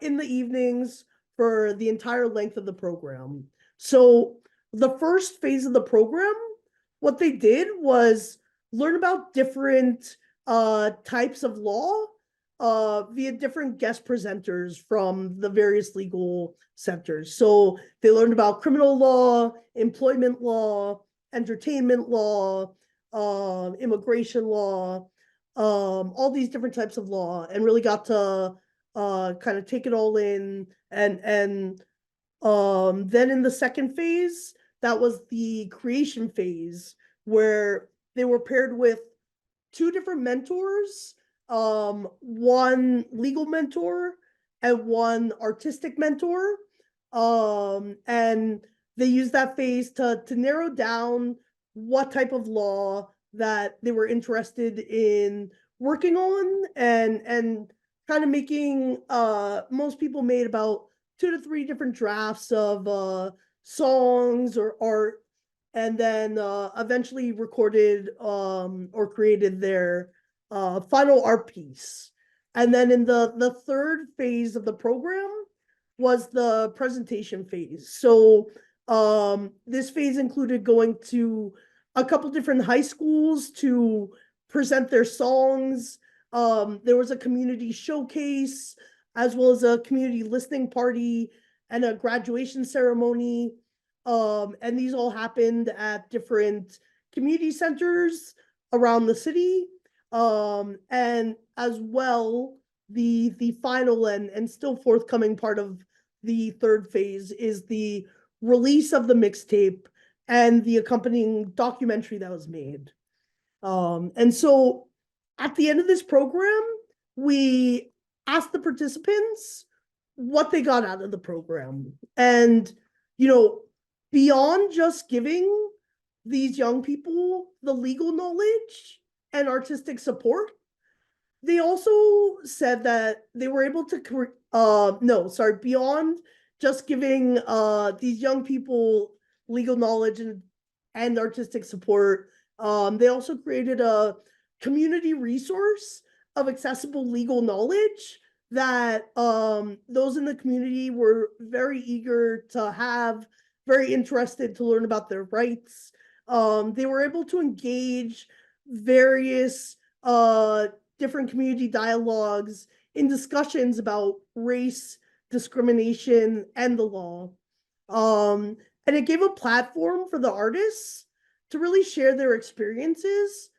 in the evenings for the entire length of the program. So the first phase of the program, what they did was learn about different types of law via different guest presenters from the various legal sectors. So they learned about criminal law, employment law, entertainment law, immigration law, all these different types of law, and really got to kind of take it all in. And then in the second phase, that was the creation phase, where they were paired with 2 different mentors, 1 legal mentor and 1 artistic mentor. And they used that phase to narrow down what type of law that they were interested in working on, and kind of making, most people made about 2 to 3 different drafts of songs or art, and then eventually recorded or created their final art piece. And then in the third phase of the program was the presentation phase. So this phase included going to a couple different high schools to present their songs. There was a community showcase, as well as a community listening party and a graduation ceremony. And these all happened at different community centers around the city. And as well, the final and still forthcoming part of the third phase is the release of the mixtape and the accompanying documentary that was made. And so at the end of this program, we asked the participants what they got out of the program. And, you know, beyond just giving these young people the legal knowledge and artistic support, they also said that they were able to, beyond just giving these young people legal knowledge and artistic support, they also created a community resource of accessible legal knowledge that those in the community were very eager to have, very interested to learn about their rights. They were able to engage various different community dialogues in discussions about race, discrimination, and the law. And it gave a platform for the artists to really share their experiences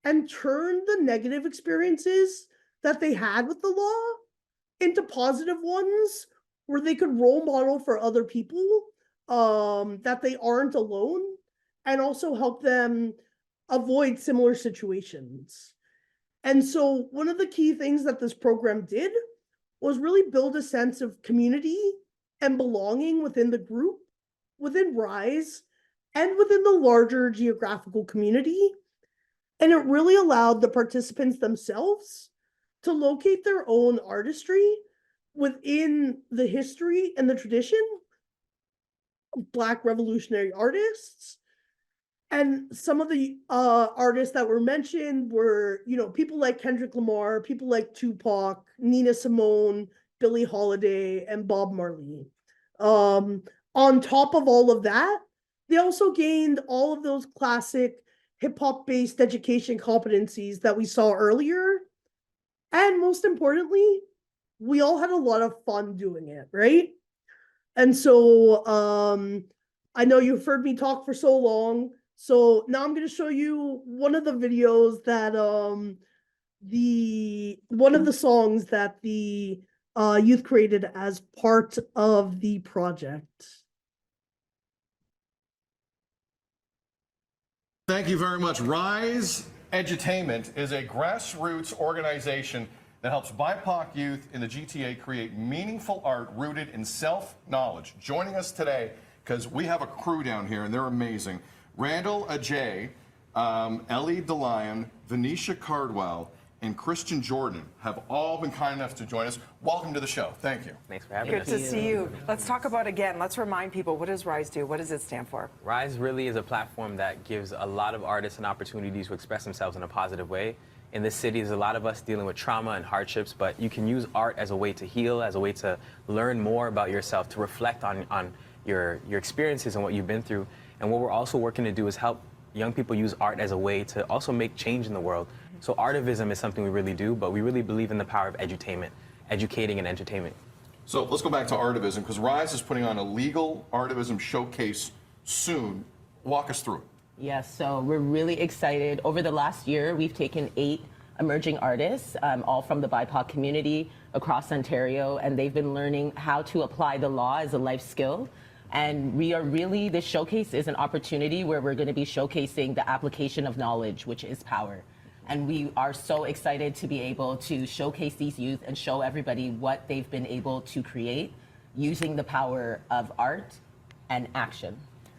and turn the negative experiences that they had with the law into positive ones where they could role model for other people that they aren't alone, and also help them avoid similar situations. And so one of the key things that this program did was really build a sense of community and belonging within the group, within RISE, and within the larger geographical community. And it really allowed the participants themselves to locate their own artistry within the history and the tradition of Black revolutionary artists. And some of the artists that were mentioned were, you know, people like Kendrick Lamar, people like Tupac, Nina Simone, Billie Holiday, and Bob Marley. On top of all of that, they also gained all of those classic hip-hop based education competencies that we saw earlier. And most importantly, we all had a lot of fun doing it, right? And so I know you've heard me talk for so long. So now I'm going to show you one of the videos that one of the songs that the youth created as part of the project. Thank you very much. RISE Edutainment is a grassroots organization that helps BIPOC youth in the GTA create meaningful art rooted in self-knowledge. Joining us today, because we have a crew down here and they're amazing. Randall Ajay, Ellie DeLion, Venetia Cardwell, and Christian Jordan have all been kind enough to join us. Welcome to the show. Thank you. Thanks for having us. Good to see you. Let's talk about, again, let's remind people, what does RISE do? What does it stand for? RISE really is a platform that gives a lot of artists an opportunity to express themselves in a positive way. In this city, there's a lot of us dealing with trauma and hardships, but you can use art as a way to heal, as a way to learn more about yourself, to reflect on your experiences and what you've been through. And what we're also working to do is help young people use art as a way to also make change in the world. So artivism is something we really do, but we really believe in the power of edutainment, educating and entertainment. So let's go back to artivism, because RISE is putting on a legal artivism showcase soon. Walk us through it. Yes, so we're really excited. Over the last year, we've taken 8 emerging artists, all from the BIPOC community across Ontario, and they've been learning how to apply the law as a life skill. And we are really, this showcase is an opportunity where we're going to be showcasing the application of knowledge, which is power. And we are so excited to be able to showcase these youth and show everybody what they've been able to create using the power of art and action,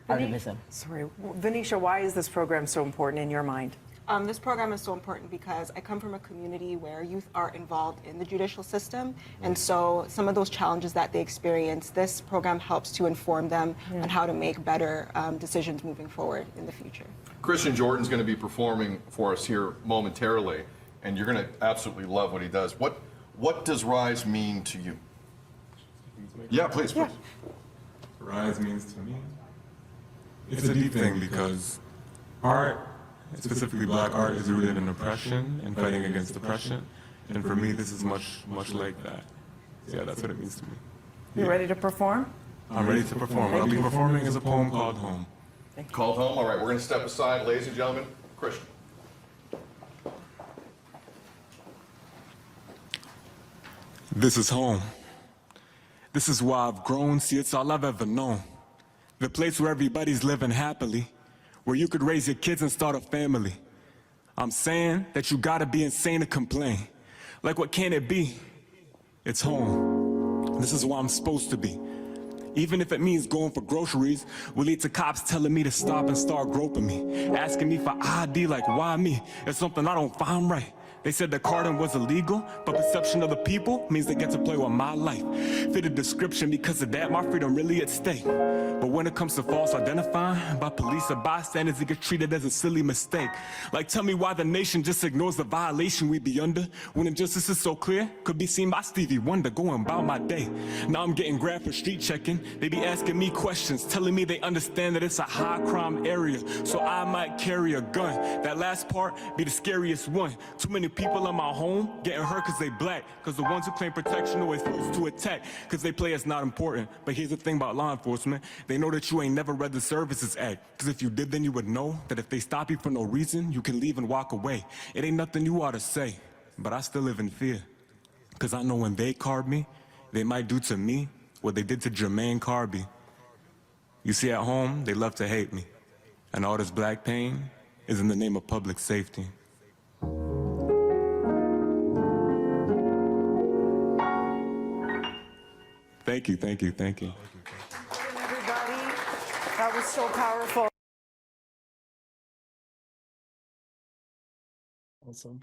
artivism. Sorry, Venetia, why is this program so important in your mind? This program is so important because I come from a community where youth are involved in the judicial system, and so some of those challenges that they experience, this program helps to inform them on how to make better decisions moving forward in the future. Christian Jordan's going to be performing for us here momentarily, and you're going to absolutely love what he does. What does RISE mean to you? Yeah, please. RISE means to me, it's a deep thing because Art, specifically black art, is rooted in oppression and fighting against oppression. And for me, this is much like that. Yeah, that's what it means to me. You ready to perform? I'm ready to perform. What I'll be performing is a poem called Home. Called home. All right, we're going to step aside, ladies and gentlemen. Christian. This is home. This is where I've grown. See, it's all I've ever known. The place where everybody's living happily, where you could raise your kids and start a family. I'm saying that you gotta be insane to complain. Like, what can it be? It's home. This is where I'm supposed to be. Even if it means going for groceries, will lead to cops telling me to stop and start groping me. Asking me for ID, like, why me? It's something I don't find right. They said the carding was illegal, but perception of the people means they get to play with my life. Fit a description, because of that, my freedom really at stake. But when it comes to false identifying by police or bystanders, it gets treated as a silly mistake. Like, tell me why the nation just ignores the violation we be under, when injustice is so clear, could be seen by Stevie Wonder going about my day. Now I'm getting grabbed for street checking. They be asking me questions, telling me they understand that it's a high crime area, so I might carry a gun. That last part be the scariest one. Too many people in my home getting hurt because they black, because the ones who claim protection always forced to attack because they play it's not important. But here's the thing about law enforcement, they know that you ain't never read the Services Act, because if you did, then you would know that if they stop you for no reason, you can leave and walk away. It ain't nothing you ought to say, but I still live in fear, because I know when they carve me, they might do to me what they did to Jermaine Carby. You see, at home, they love to hate me, and all this black pain is in the name of public safety. Thank you, thank you, thank you. Everybody, that was so powerful. Awesome.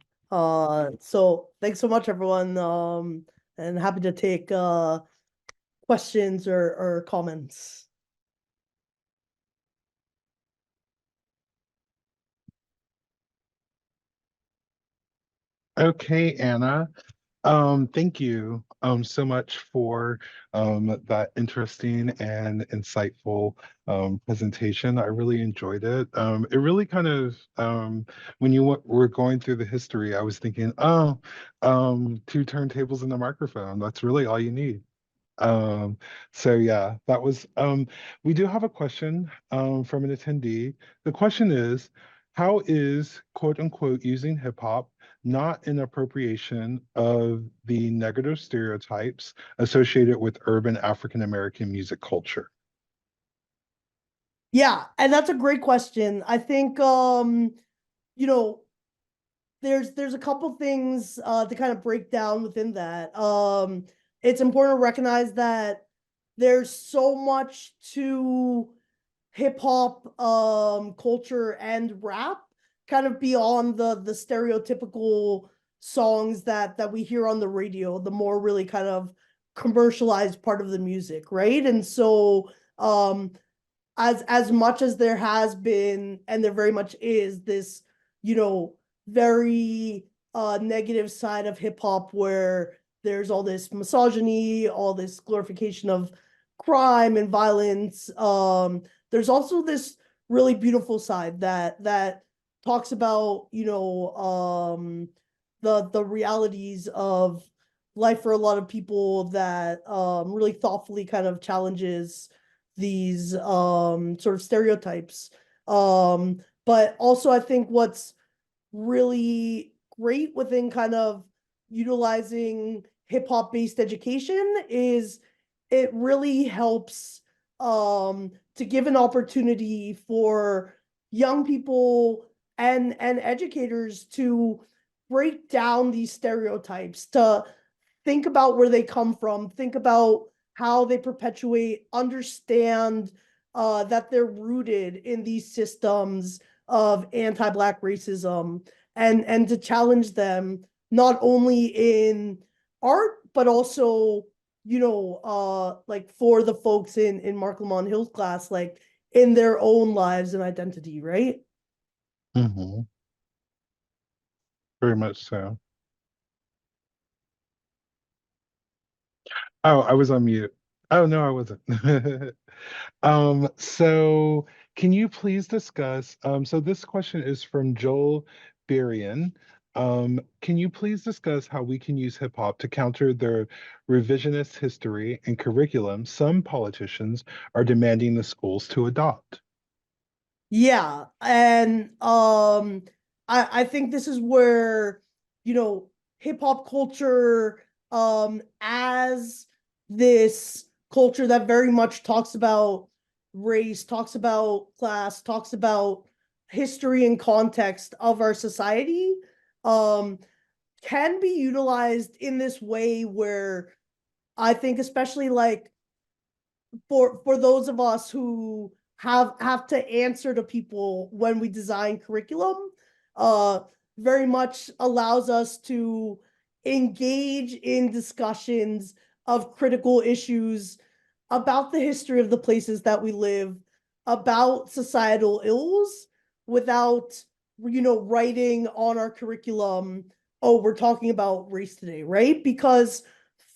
So thanks so much, everyone. And happy to take questions or comments. Okay, Anna. Thank you so much for that interesting and insightful presentation. I really enjoyed it. It really kind of, when you were going through the history, I was thinking, oh, two turntables and a microphone. That's really all you need. So yeah, that was, we do have a question from an attendee. The question is, how is quote unquote using hip hop not an appropriation of the negative stereotypes associated with urban African American music culture? Yeah, and that's a great question. I think you know, there's a couple things to kind of break down within that. It's important to recognize that there's so much to hip hop culture and rap, kind of beyond the stereotypical songs that we hear on the radio, the more really kind of commercialized part of the music, right? And so as much as there has been, and there very much is, this, very negative side of hip hop where there's all this misogyny, all this glorification of crime and violence. There's also this really beautiful side that talks about, the realities of life for a lot of people, that really thoughtfully kind of challenges these sort of stereotypes. But also I think what's really great within kind of utilizing hip hop based education is it really helps to give an opportunity for young people and educators to break down these stereotypes, to think about where they come from, think about how they perpetuate, understand that they're rooted in these systems of anti-Black racism, and to challenge them not only in art, but also, like for the folks in Mark Lamont Hill's class, like in their own lives and identity, right? Mm-hmm. Very much so. Oh, I was on mute. Oh, no, I wasn't. So can you please discuss, so this question is from Joel Berrien. Can you please discuss how we can use hip hop to counter the revisionist history and curriculum some politicians are demanding the schools to adopt? Yeah, and I think this is where, hip hop culture as this culture that very much talks about race, talks about class, talks about history and context of our society, um can be utilized in this way where I think especially like for those of us who have to answer to people when we design curriculum, uh very much allows us to engage in discussions of critical issues about the history of the places that we live, about societal ills, without writing on our curriculum, oh, we're talking about race today, right? Because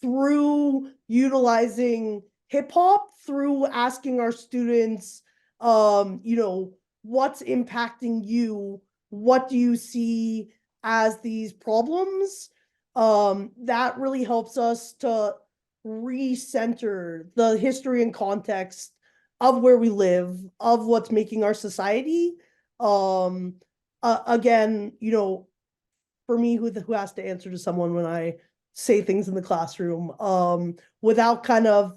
through utilizing hip hop, through asking our students, what's impacting you? What do you see as these problems? That really helps us to recenter the history and context of where we live, of what's making our society. Again, for me, who has to answer to someone when I say things in the classroom, without kind of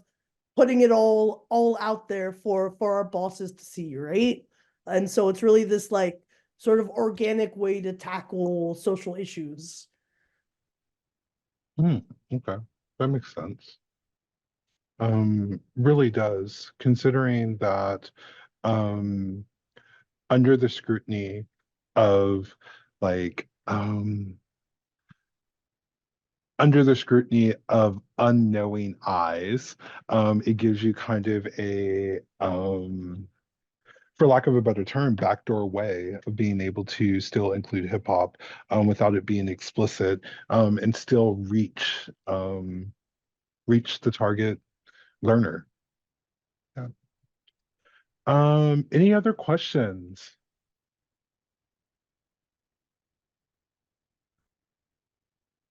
putting it all out there for our bosses to see, right? And so it's really this like sort of organic way to tackle social issues. Okay, that makes sense. Really does, considering that under the scrutiny of like under the scrutiny of unknowing eyes, it gives you kind of a for lack of a better term, backdoor way of being able to still include hip hop without it being explicit, and still reach the target learner. Yeah. Any other questions?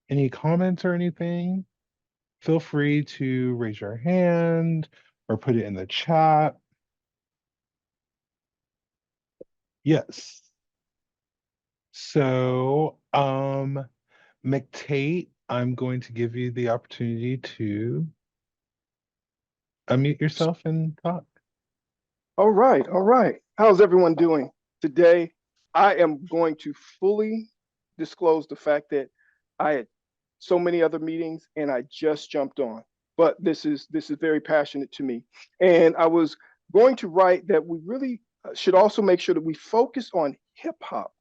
Any comments or anything? Feel free to raise your hand or put it in the chat. Yes. So, McTate, I'm going to give you the opportunity to unmute yourself and talk. All right, all right. How's everyone doing today? I am going to fully disclose the fact that I had so many other meetings and I just jumped on. But this is very passionate to me. And I was going to write that we really should also make sure that we focus on hip hop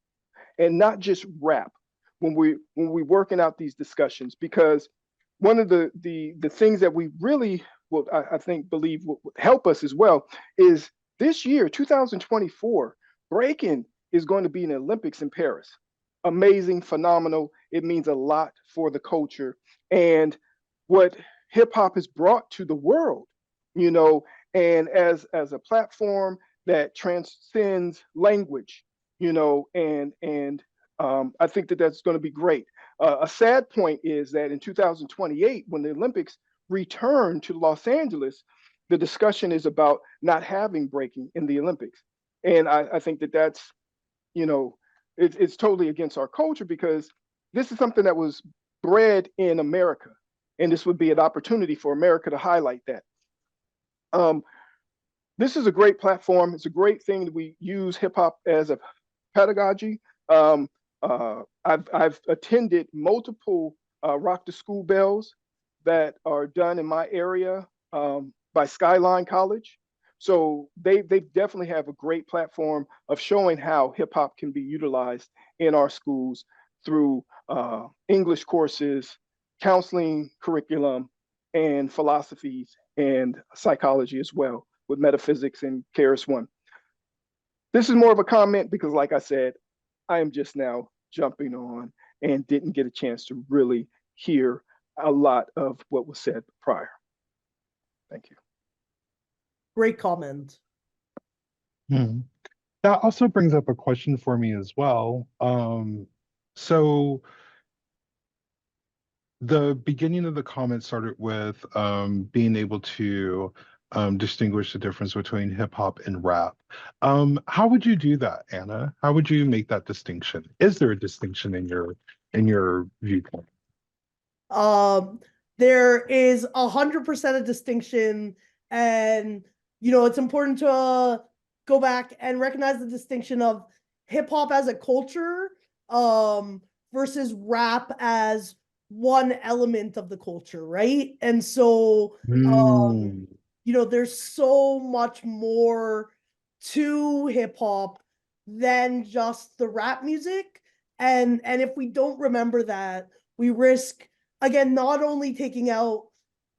and not just rap when we working out these discussions, because one of the things that we really will I think believe will help us as well is this year 2024 breaking is going to be in the Olympics in Paris. Amazing, phenomenal. It means a lot for the culture and what hip hop has brought to the world, and as a platform that transcends language, and I think that that's going to be great. A sad point is that in 2028, when the Olympics return to Los Angeles, the discussion is about not having breaking in the Olympics. And I think that that's, it's totally against our culture, because this is something that was bred in America. And this would be an opportunity for America to highlight that. This is a great platform. It's a great thing that we use hip hop as a pedagogy. I've attended multiple Rock the School Bells that are done in my area by Skyline College. So they definitely have a great platform of showing how hip hop can be utilized in our schools through English courses, counseling curriculum, and philosophies and psychology as well, with metaphysics and KRS-One. This is more of a comment because, like I said, I am just now jumping on and didn't get a chance to really hear a lot of what was said prior. Thank you. Great comment. Hmm. That also brings up a question for me as well. So the beginning of the comment started with being able to distinguish the difference between hip hop and rap. How would you do that, Anna? How would you make that distinction? Is there a distinction in your viewpoint? There is 100% a distinction, and it's important to go back and recognize the distinction of hip hop as a culture versus rap as one element of the culture, right? And so there's so much more to hip hop than just the rap music. And if we don't remember that, we risk, again, not only taking out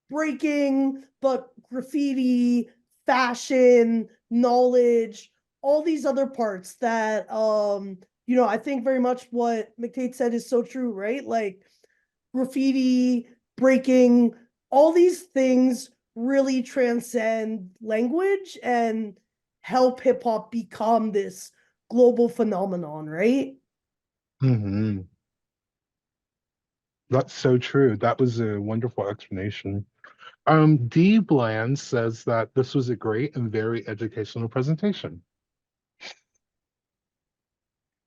breaking, but graffiti, fashion, knowledge, all these other parts that I think very much what McTate said is so true, right? Like graffiti, breaking, all these things really transcend language and help hip hop become this global phenomenon, right? Mm-hmm. That's so true. That was a wonderful explanation. D. Bland says that this was a great and very educational presentation.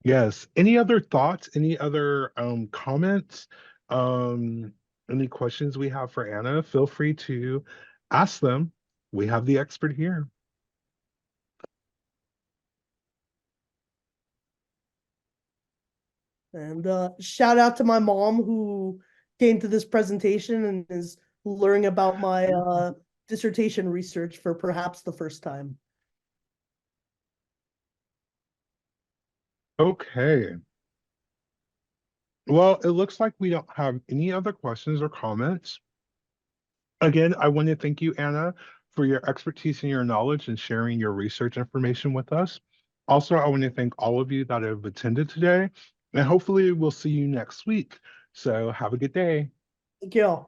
Yes. Any other thoughts? Any other comments? Any questions we have for Anna? Feel free to ask them. We have the expert here. And shout out to my mom who came to this presentation and is learning about my dissertation research for perhaps the first time. Okay. Well, it looks like we don't have any other questions or comments. Again, I want to thank you, Anna, for your expertise and your knowledge and sharing your research information with us. Also, I want to thank all of you that have attended today, and hopefully we'll see you next week. So have a good day. Thank you.